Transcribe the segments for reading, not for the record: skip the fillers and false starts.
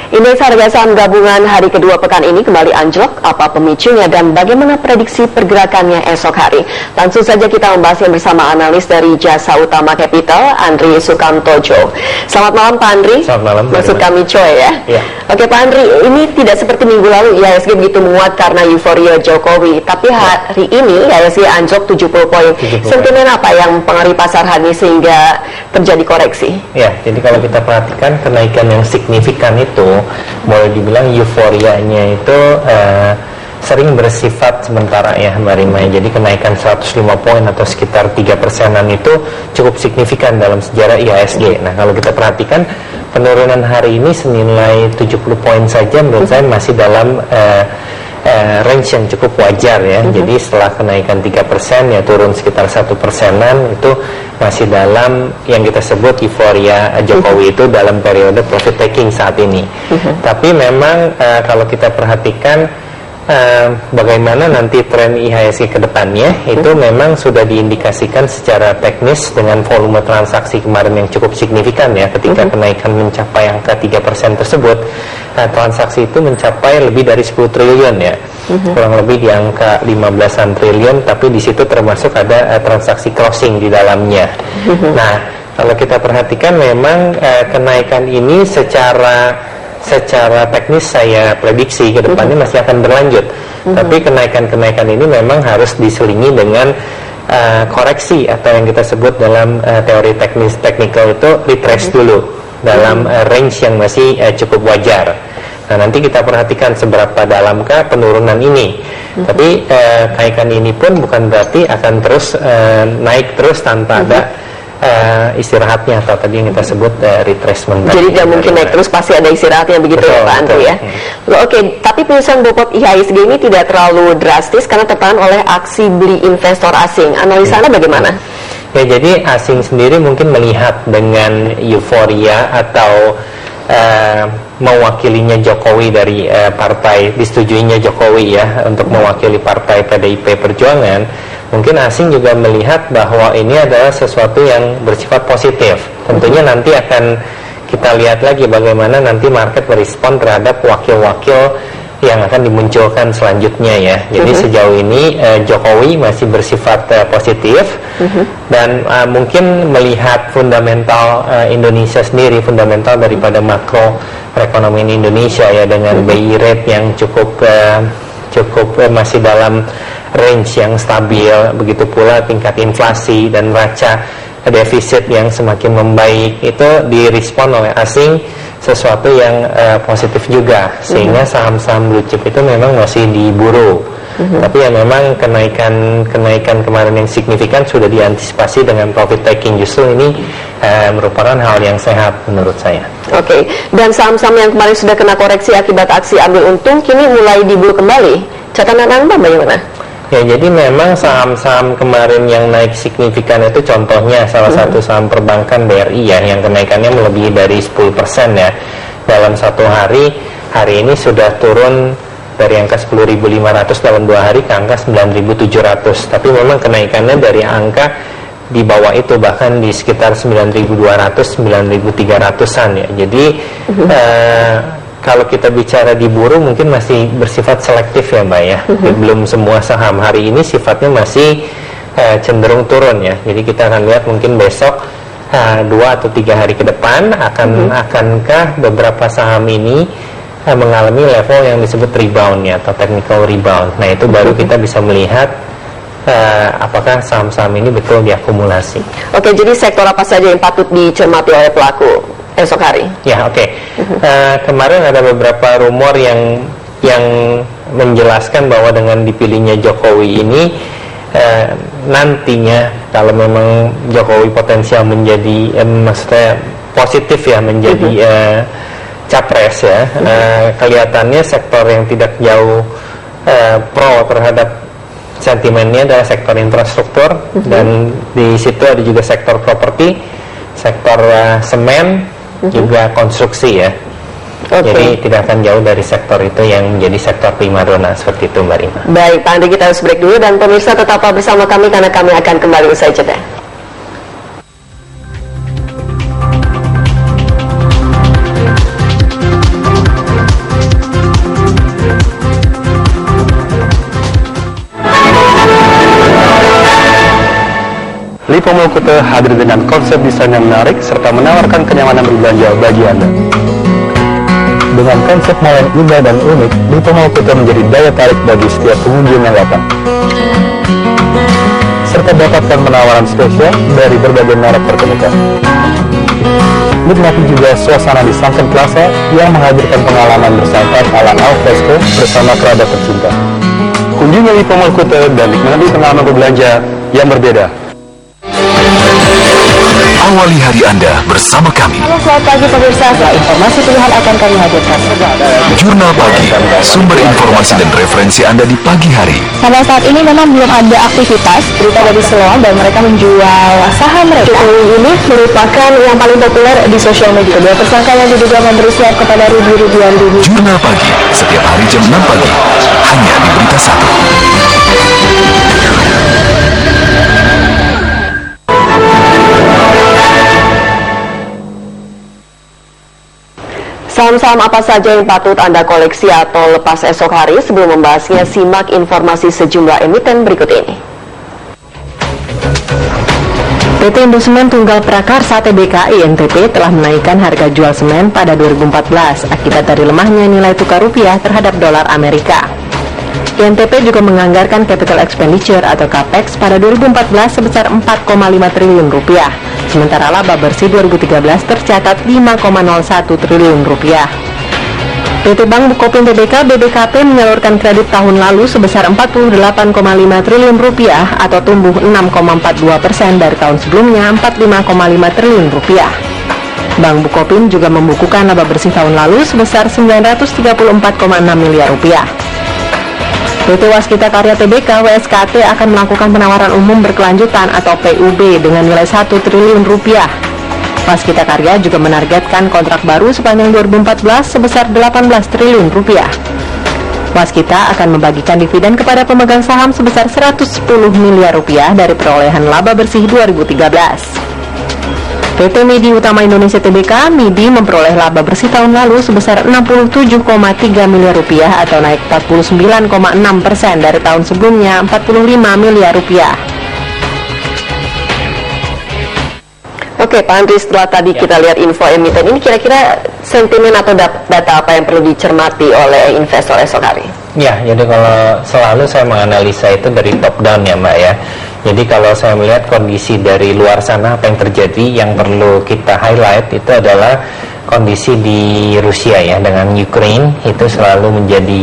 Indeks harga saham gabungan hari kedua pekan ini kembali anjlok. Apa pemicunya dan bagaimana prediksi pergerakannya esok hari? Langsung saja kita membahasnya bersama analis dari Jasa Utama Capital, Andri Sukamtojo. Selamat malam Pak Andri. Selamat malam. Maksud kami Choi ya? Iya. Oke Pak Andri, ini tidak seperti minggu lalu IHSG begitu menguat karena euforia Jokowi. Tapi hari ini IHSG anjlok 70 poin. Sentimen apa yang mempengaruhi pasar hari ini sehingga terjadi koreksi? Ya, jadi kalau kita perhatikan kenaikan yang signifikan itu boleh dibilang euforianya itu sering bersifat sementara ya Mbak Rima. Jadi kenaikan 105 poin atau sekitar 3%-an itu cukup signifikan dalam sejarah IHSG. Nah kalau kita perhatikan penurunan hari ini senilai 70 poin saja menurut saya masih dalam range yang cukup wajar ya. Jadi setelah kenaikan 3% ya turun sekitar 1%-an itu masih dalam yang kita sebut euforia Jokowi itu dalam periode profit taking saat ini. Tapi memang kalau kita perhatikan bagaimana nanti tren IHSG ke depannya itu memang sudah diindikasikan secara teknis dengan volume transaksi kemarin yang cukup signifikan ya ketika kenaikan mencapai angka 3% tersebut. Transaksi itu mencapai lebih dari 10 triliun ya, kurang lebih di angka 15-an triliun, tapi di situ termasuk ada transaksi crossing di dalamnya. Nah, kalau kita perhatikan memang kenaikan ini secara teknis saya prediksi ke depannya masih akan berlanjut. Tapi kenaikan-kenaikan ini memang harus diselingi dengan koreksi atau yang kita sebut dalam teori teknikal itu retrace dulu dalam range yang masih cukup wajar. Nah nanti kita perhatikan seberapa dalamkah penurunan ini. Tapi kenaikan ini pun bukan berarti akan terus naik terus tanpa ada istirahatnya atau tadi yang kita sebut retracement. Jadi tidak mungkin naik terus, pasti ada istirahatnya begitu. Betul, ya Pak Andri ya. Oke, tapi penyusunan bobot IHSG ini tidak terlalu drastis karena tertahan oleh aksi beli investor asing. Analisa Anda bagaimana? Ya, jadi asing sendiri mungkin melihat dengan euforia atau mewakilinya Jokowi dari partai disetujuinya Jokowi ya untuk mewakili partai PDIP Perjuangan. Mungkin asing juga melihat bahwa ini adalah sesuatu yang bersifat positif. Tentunya nanti akan kita lihat lagi bagaimana nanti market berespon terhadap wakil-wakil yang akan dimunculkan selanjutnya ya. Jadi sejauh ini Jokowi masih bersifat positif dan mungkin melihat fundamental Indonesia sendiri, fundamental daripada makro perekonomian Indonesia ya dengan BI rate yang cukup masih dalam range yang stabil, begitu pula tingkat inflasi dan neraca defisit yang semakin membaik itu direspon oleh asing sesuatu yang positif juga sehingga saham-saham blue chip itu memang masih diburu. Tapi ya memang kenaikan kemarin yang signifikan sudah diantisipasi dengan profit taking. Justru ini merupakan hal yang sehat menurut saya. Oke, dan saham-saham yang kemarin sudah kena koreksi akibat aksi ambil untung kini mulai diburu kembali. Catatan Anda bagaimana? Ya, jadi memang saham-saham kemarin yang naik signifikan itu contohnya salah satu saham perbankan BRI ya yang kenaikannya melebihi dari 10% ya. Dalam satu hari ini sudah turun dari angka 10.500 dalam 2 hari ke angka 9.700. Tapi memang kenaikannya dari angka di bawah itu bahkan di sekitar 9.200, 9.300-an ya. Jadi kalau kita bicara diburu mungkin masih bersifat selektif ya Mbak ya. Belum semua saham hari ini sifatnya masih cenderung turun ya. Jadi kita akan lihat mungkin besok 2 atau 3 hari ke depan akankah beberapa saham ini mengalami level yang disebut rebound ya atau technical rebound. Nah itu baru kita bisa melihat apakah saham-saham ini betul diakumulasi. Oke, jadi sektor apa saja yang patut dicermati oleh pelaku esok hari? Ya, oke. Kemarin ada beberapa rumor yang menjelaskan bahwa dengan dipilihnya Jokowi ini nantinya kalau memang Jokowi potensial menjadi maksudnya positif ya menjadi capres ya, kelihatannya sektor yang tidak jauh pro terhadap sentimennya adalah sektor infrastruktur dan di situ ada juga sektor properti, sektor semen, juga konstruksi ya. Jadi tidak akan jauh dari sektor itu yang menjadi sektor primadona seperti itu Mbak Rima. Baik Pak Andri, kita harus break dulu dan pemirsa tetaplah bersama kami karena kami akan kembali usai jeda. Promo Kuta hadir dengan konsep desain yang menarik serta menawarkan kenyamanan berbelanja bagi Anda. Dengan konsep mall yang indah dan unik, Promo Kuta menjadi daya tarik bagi setiap pengunjung yang datang. Serta dapatkan penawaran spesial dari berbagai merek terkemuka. Nikmati juga suasana di Sunken Plaza yang menghadirkan pengalaman bersantai ala al fresco bersama kerabat tercinta. Kunjungi Promo Kuta dan nikmati pengalaman berbelanja yang berbeda. Awali hari Anda bersama kami. Halo, selamat pagi pemirsa. Informasi pilihan akan kami hadirkan. Jurnal Pagi, sumber informasi dan referensi Anda di pagi hari. Sampai saat ini memang belum ada aktivitas berita dari Selon dan mereka menjual saham mereka. Jokowi ini merupakan yang paling populer di sosial media. Kedua tersangka yang diduga memberi suap kepada Rudy-Rudian Dini. Jurnal Pagi, setiap hari jam 6 pagi, hanya di Berita 1. Saham-saham apa saja yang patut Anda koleksi atau lepas esok hari? Sebelum membahasnya, simak informasi sejumlah emiten berikut ini. PT Indosemen Tunggal Prakarsa Tbk INTP telah menaikkan harga jual semen pada 2014 akibat dari lemahnya nilai tukar rupiah terhadap dolar Amerika. INTP juga menganggarkan capital expenditure atau CAPEX pada 2014 sebesar 4,5 triliun rupiah. Sementara laba bersih 2013 tercatat 5,01 triliun rupiah. PT Bank Bukopin Tbk BBKP menyalurkan kredit tahun lalu sebesar 48,5 triliun rupiah atau tumbuh 6,42% dari tahun sebelumnya 45,5 triliun rupiah. Bank Bukopin juga membukukan laba bersih tahun lalu sebesar 934,6 miliar rupiah. PT Waskita Karya Tbk WSKT akan melakukan penawaran umum berkelanjutan atau PUB dengan nilai 1 triliun rupiah. Waskita Karya juga menargetkan kontrak baru sepanjang 2014 sebesar 18 triliun rupiah. Waskita akan membagikan dividen kepada pemegang saham sebesar 110 miliar rupiah dari perolehan laba bersih 2013. PT Midi Utama Indonesia Tbk, Midi memperoleh laba bersih tahun lalu sebesar 67,3 miliar rupiah atau naik 49,6% dari tahun sebelumnya 45 miliar rupiah. Oke Pak Andri, setelah tadi kita lihat info emiten ini, kira-kira sentimen atau data apa yang perlu dicermati oleh investor esok hari? Ya, jadi kalau selalu saya menganalisa itu dari top down ya Mbak ya. Jadi kalau saya melihat kondisi dari luar sana apa yang terjadi, yang perlu kita highlight itu adalah kondisi di Rusia ya dengan Ukraine, itu selalu menjadi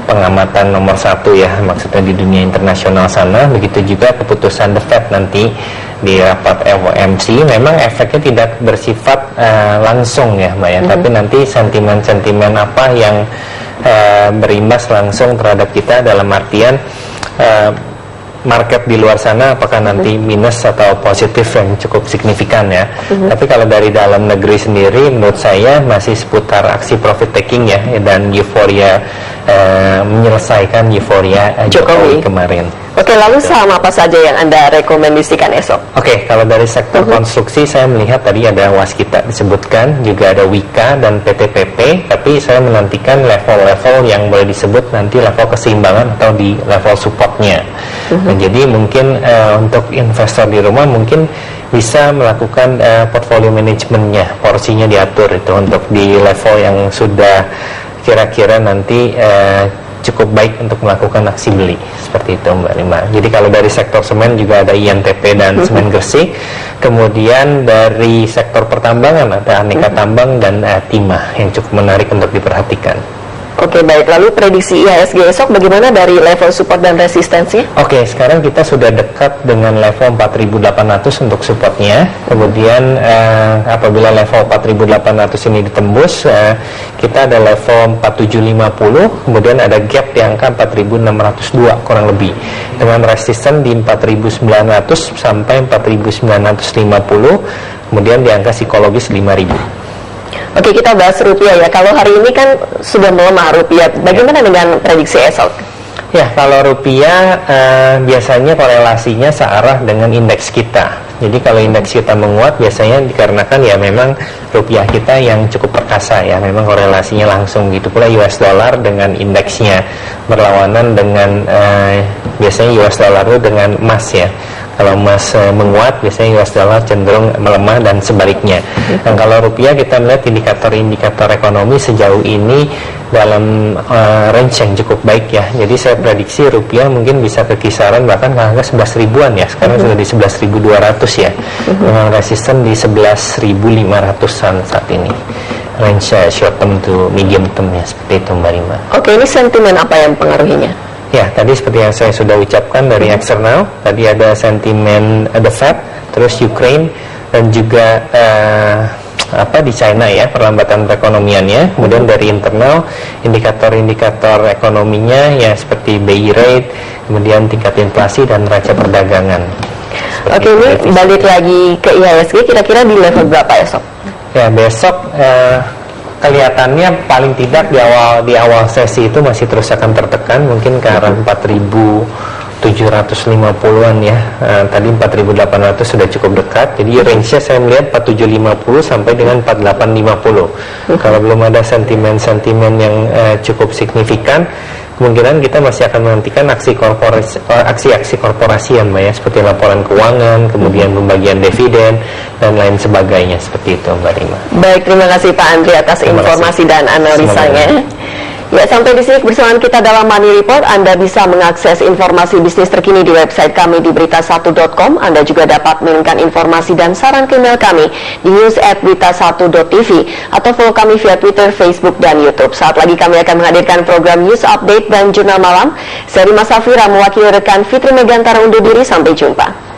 pengamatan nomor satu ya, maksudnya di dunia internasional sana. Begitu juga keputusan The Fed nanti di rapat FOMC, memang efeknya tidak bersifat langsung ya Mbak ya, tapi nanti sentimen-sentimen apa yang berimbas langsung terhadap kita dalam artian market di luar sana apakah nanti minus atau positif yang cukup signifikan ya. Tapi kalau dari dalam negeri sendiri menurut saya masih seputar aksi profit taking ya, dan euforia menyelesaikan euforia Jokowi kemarin. Oke, lalu saham apa saja yang Anda rekomendasikan esok? Oke, kalau dari sektor konstruksi saya melihat tadi ada Waskita disebutkan, juga ada Wika dan PTPP, tapi saya menantikan level-level yang boleh disebut nanti level keseimbangan atau di level supportnya. Nah, jadi mungkin untuk investor di rumah mungkin bisa melakukan portfolio manajemennya, porsinya diatur itu untuk di level yang sudah kira-kira nanti cukup baik untuk melakukan aksi beli seperti itu Mbak Rima. Jadi kalau dari sektor semen juga ada INTP dan Semen Gresik, kemudian dari sektor pertambangan ada Aneka Tambang dan Timah yang cukup menarik untuk diperhatikan. Oke, baik. Lalu prediksi IHSG esok bagaimana dari level support dan resistensi? Oke, sekarang kita sudah dekat dengan level 4.800 untuk supportnya. Kemudian apabila level 4.800 ini ditembus, kita ada level 4750. Kemudian ada gap di angka 4.602 kurang lebih. Dengan resisten di 4.900 sampai 4.950. Kemudian di angka psikologis 5.000. Oke, kita bahas rupiah ya. Kalau hari ini kan sudah melemah rupiah, bagaimana dengan prediksi esok? Ya, kalau rupiah biasanya korelasinya searah dengan indeks kita. Jadi kalau indeks kita menguat biasanya dikarenakan ya memang rupiah kita yang cukup perkasa ya, memang korelasinya langsung gitu. Pula US dollar dengan indeksnya berlawanan dengan biasanya US dollar itu dengan emas ya. Kalau emas menguat, biasanya US dollar cenderung melemah dan sebaliknya. Dan kalau rupiah, kita melihat indikator-indikator ekonomi sejauh ini dalam range yang cukup baik ya. Jadi saya prediksi rupiah mungkin bisa ke kisaran bahkan ke angka 11 ribuan ya. Sekarang sudah di 11.200 ya. Dengan resisten di 11.500-an saat ini. Range short term to medium term ya, seperti itu Mbak Rima. Oke, ini sentimen apa yang mempengaruhinya? Ya, tadi seperti yang saya sudah ucapkan dari eksternal, tadi ada sentimen The Fed, terus Ukraine, dan juga di China ya, perlambatan perekonomiannya. Kemudian dari internal, indikator-indikator ekonominya ya seperti BI rate, kemudian tingkat inflasi dan neraca perdagangan. Oke, ini balik lagi ke IHSG, kira-kira di level berapa esok? Ya, besok kelihatannya paling tidak di awal sesi itu masih terus akan tertekan, mungkin ke arah 4.750-an ya. Tadi 4.800 sudah cukup dekat, jadi range-nya saya melihat 4750 sampai dengan 4850. Kalau belum ada sentimen-sentimen yang cukup signifikan, kemungkinan kita masih akan menantikan aksi-aksi korporasi ya Mbak ya, seperti laporan keuangan, kemudian pembagian dividen dan lain sebagainya, seperti itu Mbak Rima. Baik, terima kasih Pak Andri atas informasi dan analisanya. Ya, sampai di sini kebersamaan kita dalam Money Report. Anda bisa mengakses informasi bisnis terkini di website kami di berita1.com. Anda juga dapat mengirimkan informasi dan saran ke email kami di news@berita1.tv atau follow kami via Twitter, Facebook, dan YouTube. Saat lagi kami akan menghadirkan program News Update dan Jurnal Malam. Saya Rima Safira mewakili rekan Fitri Megantara undur diri. Sampai jumpa.